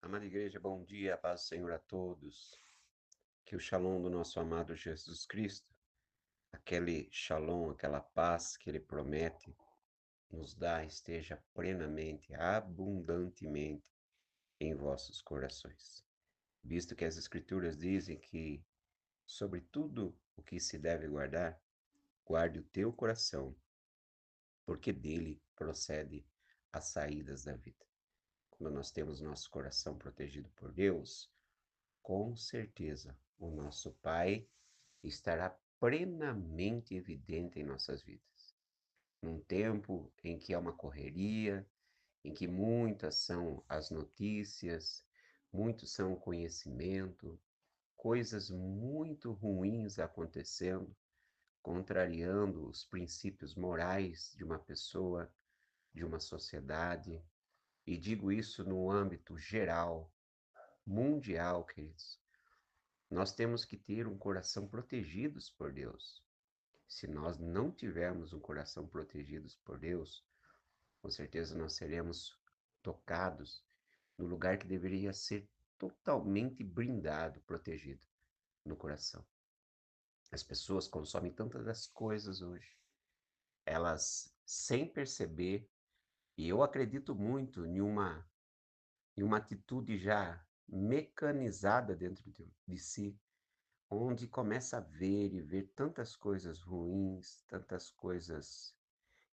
Amada igreja, bom dia, a paz do Senhor a todos. Que o shalom do nosso amado Jesus Cristo, aquele shalom, aquela paz que ele promete nos dar, esteja plenamente, abundantemente em vossos corações. Visto que as Escrituras dizem que sobre tudo o que se deve guardar, guarde o teu coração, porque dele procede as saídas da vida. Quando nós temos nosso coração protegido por Deus, com certeza, o nosso Pai estará plenamente evidente em nossas vidas. Num tempo em que há uma correria, em que muitas são as notícias, muitos são o conhecimento, coisas muito ruins acontecendo, contrariando os princípios morais de uma pessoa, de uma sociedade, e digo isso no âmbito geral, mundial, queridos. Nós temos que ter um coração protegidos por Deus. Se nós não tivermos um coração protegidos por Deus, com certeza nós seremos tocados no lugar que deveria ser totalmente blindado, protegido no coração. As pessoas consomem tantas das coisas hoje, elas sem perceber, e eu acredito muito em uma atitude já mecanizada dentro de si, onde começa a ver e ver tantas coisas ruins, tantas coisas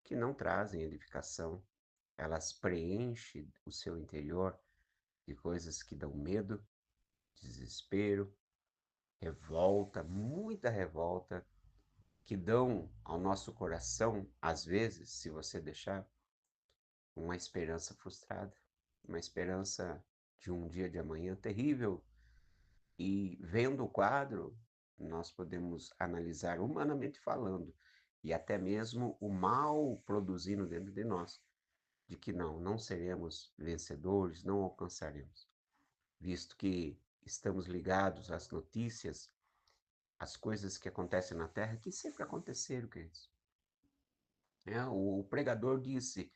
que não trazem edificação. Elas preenchem o seu interior de coisas que dão medo, desespero, revolta, muita revolta, que dão ao nosso coração, às vezes, se você deixar, uma esperança frustrada, uma esperança de um dia de amanhã terrível. E vendo o quadro, nós podemos analisar humanamente falando, e até mesmo o mal produzindo dentro de nós, de que não seremos vencedores, não alcançaremos, visto que estamos ligados às notícias, às coisas que acontecem na Terra, que sempre aconteceram, queridos. O pregador disse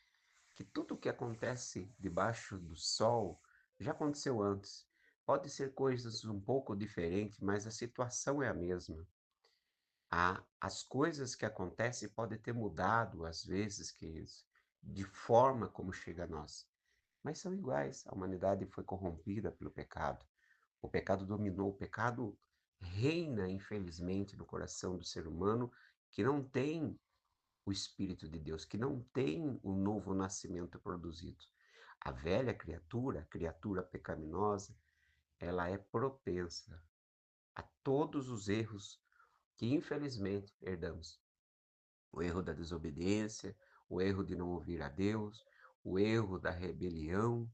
que tudo o que acontece debaixo do sol já aconteceu antes. Pode ser coisas um pouco diferentes, mas a situação é a mesma. As coisas que acontecem podem ter mudado, às vezes, queridos, de forma como chega a nós, mas são iguais. A humanidade foi corrompida pelo pecado. O pecado dominou, o pecado reina, infelizmente, no coração do ser humano que não tem o Espírito de Deus, que não tem o novo nascimento produzido. A velha criatura, a criatura pecaminosa, ela é propensa a todos os erros que infelizmente herdamos. O erro da desobediência, o erro de não ouvir a Deus, o erro da rebelião,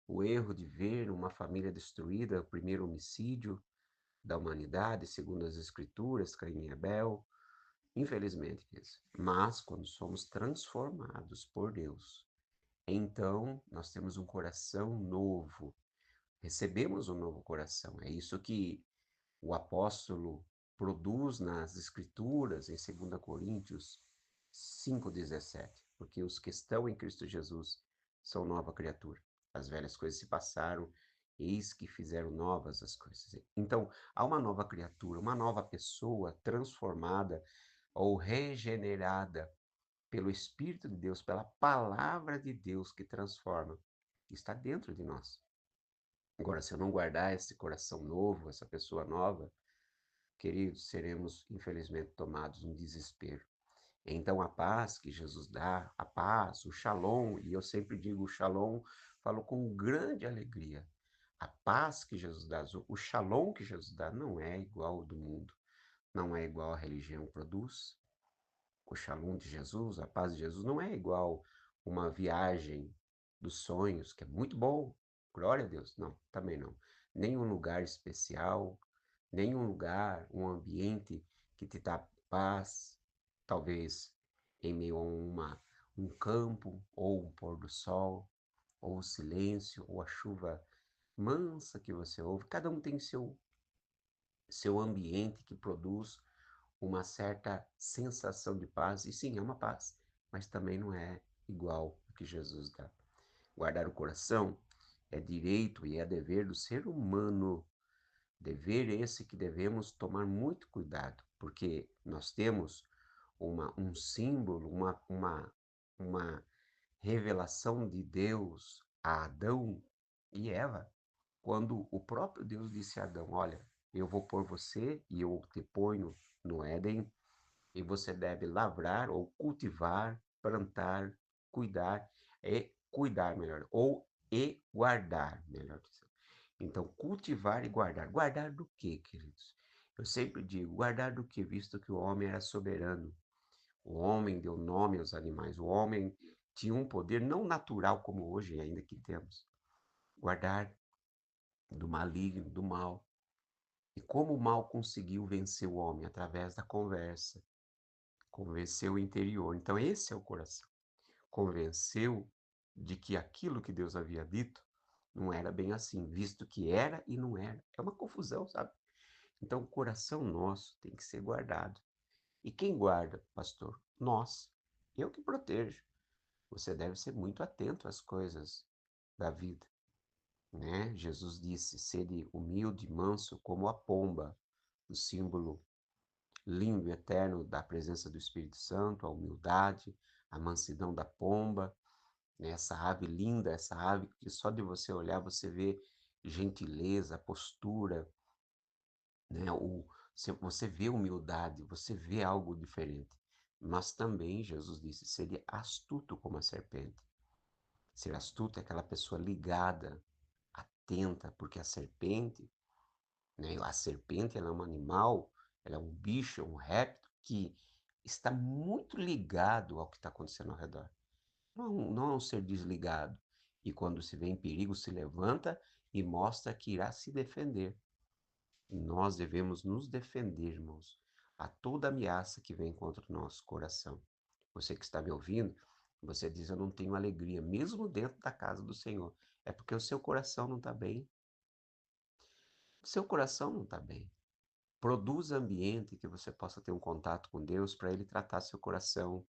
o erro de ver uma família destruída, o primeiro homicídio da humanidade, segundo as Escrituras, Caim e Abel, infelizmente isso. Mas quando somos transformados por Deus, então nós temos um coração novo, recebemos um novo coração. É isso que o apóstolo produz nas Escrituras, em 2 Coríntios 5,17. Porque os que estão em Cristo Jesus são nova criatura. As velhas coisas se passaram, eis que fizeram novas as coisas. Então, há uma nova criatura, uma nova pessoa transformada ou regenerada pelo Espírito de Deus, pela palavra de Deus que transforma, está dentro de nós. Agora, se eu não guardar esse coração novo, essa pessoa nova, queridos, seremos infelizmente tomados em desespero. Então, a paz que Jesus dá, a paz, o shalom, e eu sempre digo o shalom, falo com grande alegria. A paz que Jesus dá, o shalom que Jesus dá, não é igual ao do mundo, não é igual a religião produz. O shalom de Jesus, a paz de Jesus, não é igual uma viagem dos sonhos, que é muito bom, glória a Deus. Não, também não. Nem um lugar especial, nem um lugar, um ambiente que te dá paz, talvez em meio a um campo, ou um pôr do sol, ou o silêncio, ou a chuva mansa que você ouve. Cada um tem seu ambiente que produz uma certa sensação de paz, e sim, é uma paz, mas também não é igual ao que Jesus dá. Guardar o coração É direito e é dever do ser humano. Dever esse que devemos tomar muito cuidado, porque nós temos um símbolo, uma revelação de Deus a Adão e Eva, quando o próprio Deus disse a Adão: Olha, eu vou pôr você e eu te ponho no Éden, e você deve lavrar ou cultivar, plantar, cuidar, cuidar melhor, ou guardar, melhor dizendo. Então, cultivar e guardar. Guardar do quê, queridos? Eu sempre digo, guardar do quê? Visto que o homem era soberano. O homem deu nome aos animais. O homem tinha um poder não natural como hoje, ainda que temos. Guardar do maligno, do mal. E como o mal conseguiu vencer o homem? Através da conversa. Convenceu o interior. Então, esse é o coração. Convenceu de que aquilo que Deus havia dito não era bem assim, visto que era e não era. É uma confusão, sabe? Então, o coração nosso tem que ser guardado. E quem guarda, pastor? Nós. Eu que protejo. Você deve ser muito atento às coisas da vida, né? Jesus disse: sede humilde e manso como a pomba, o símbolo lindo e eterno da presença do Espírito Santo, a humildade, a mansidão da pomba, né? Essa ave linda, essa ave que só de você olhar você vê gentileza, postura, né? Você vê humildade, você vê algo diferente. Mas também Jesus disse: seria astuto como a serpente. Ser astuto é aquela pessoa ligada, atenta, porque a serpente, né? A serpente ela é um animal, ela é um bicho, um réptil que está muito ligado ao que está acontecendo ao redor. Não é um ser desligado. E quando se vê em perigo, se levanta e mostra que irá se defender. E nós devemos nos defender, irmãos, a toda ameaça que vem contra o nosso coração. Você que está me ouvindo, você diz: Eu não tenho alegria, mesmo dentro da casa do Senhor. É porque o seu coração não está bem. O seu coração não está bem. Produza ambiente que você possa ter um contato com Deus para Ele tratar seu coração,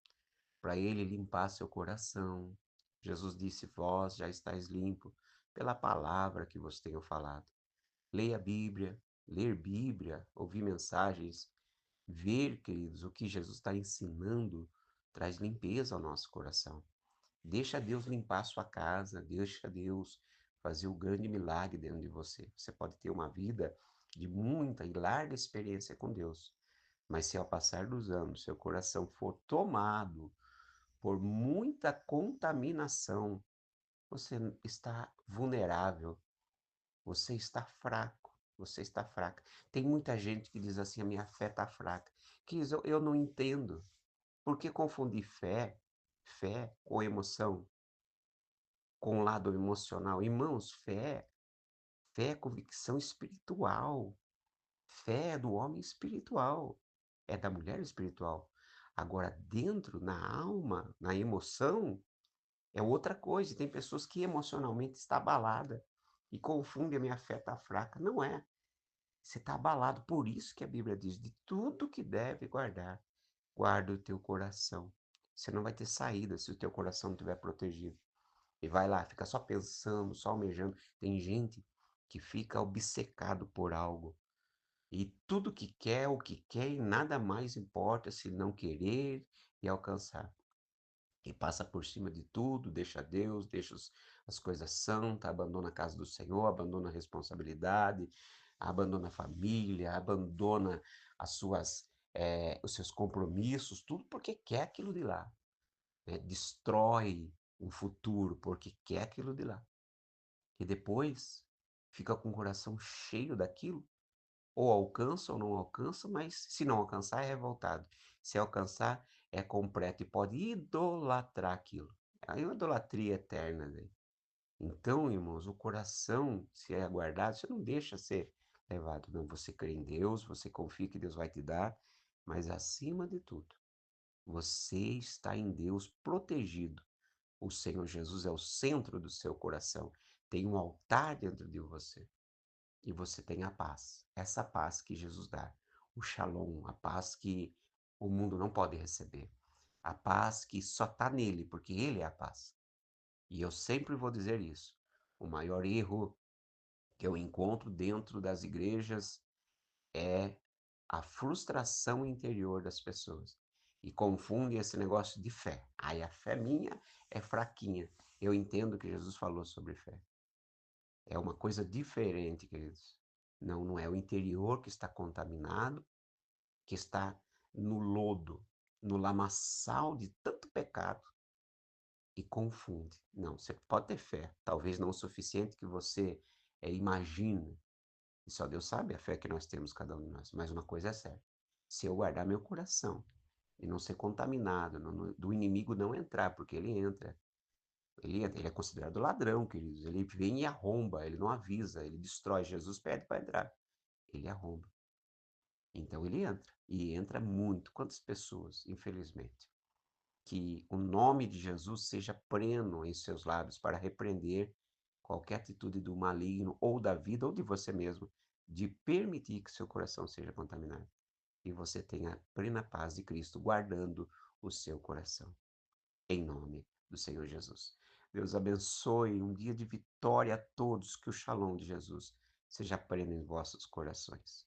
para Ele limpar seu coração. Jesus disse: Vós já estáis limpo pela palavra que vos tenho falado. Leia a Bíblia, ler Bíblia, ouvir mensagens, ver, queridos, o que Jesus está ensinando traz limpeza ao nosso coração. Deixa Deus limpar a sua casa, deixa Deus fazer o grande milagre dentro de você. Você pode ter uma vida de muita e larga experiência com Deus, mas se ao passar dos anos seu coração for tomado por muita contaminação, você está vulnerável, você está fraco, você está fraca. Tem muita gente que diz assim: a minha fé está fraca. Que diz, eu não entendo. Por que confundir fé com emoção, com o lado emocional? Irmãos, fé é convicção espiritual. Fé é do homem espiritual, é da mulher espiritual. Agora, dentro, na alma, na emoção, é outra coisa. Tem pessoas que emocionalmente está abalada e confundem a minha fé está fraca. Não é. Você está abalado. Por isso que a Bíblia diz: de tudo que deve guardar, guarda o teu coração. Você não vai ter saída se o teu coração não estiver protegido. E vai lá, fica só pensando, só almejando. Tem gente que fica obcecado por algo. E tudo que quer, o que quer, e nada mais importa se não querer e alcançar. E passa por cima de tudo, deixa Deus, deixa as coisas santas, abandona a casa do Senhor, abandona a responsabilidade, abandona a família, abandona os seus compromissos, tudo porque quer aquilo de lá, né? Destrói um futuro porque quer aquilo de lá. E depois fica com o coração cheio daquilo, ou alcança ou não alcança, mas se não alcançar é revoltado. Se alcançar é completo e pode idolatrar aquilo. É uma idolatria eterna, né? Então, irmãos, o coração, se é guardado, você não deixa ser levado. Não, você crê em Deus, você confia que Deus vai te dar, mas acima de tudo, você está em Deus protegido. O Senhor Jesus é o centro do seu coração. Tem um altar dentro de você e você tem a paz. Essa paz que Jesus dá, o Shalom, a paz que o mundo não pode receber. A paz que só está nele, porque ele é a paz. E eu sempre vou dizer isso. O maior erro que eu encontro dentro das igrejas é a frustração interior das pessoas. E confundem esse negócio de fé. Aí a fé minha é fraquinha. Eu entendo que Jesus falou sobre fé. É uma coisa diferente, queridos. Não, não é o interior que está contaminado, que está no lodo, no lamaçal de tanto pecado e confunde. Não, você pode ter fé, talvez não o suficiente que você imagine. E só Deus sabe a fé que nós temos, cada um de nós. Mas uma coisa é certa: se eu guardar meu coração e não ser contaminado, do inimigo não entrar, porque ele entra. Ele é considerado ladrão, queridos. Ele vem e arromba, ele não avisa, ele destrói. Jesus pede para entrar, ele arromba. Então ele entra, e entra muito. Quantas pessoas, infelizmente, que o nome de Jesus seja pleno em seus lábios para repreender qualquer atitude do maligno, ou da vida, ou de você mesmo, de permitir que seu coração seja contaminado. E você tenha a plena paz de Cristo guardando o seu coração. Em nome do Senhor Jesus. Deus abençoe um dia de vitória a todos, que o Shalom de Jesus seja pleno em vossos corações.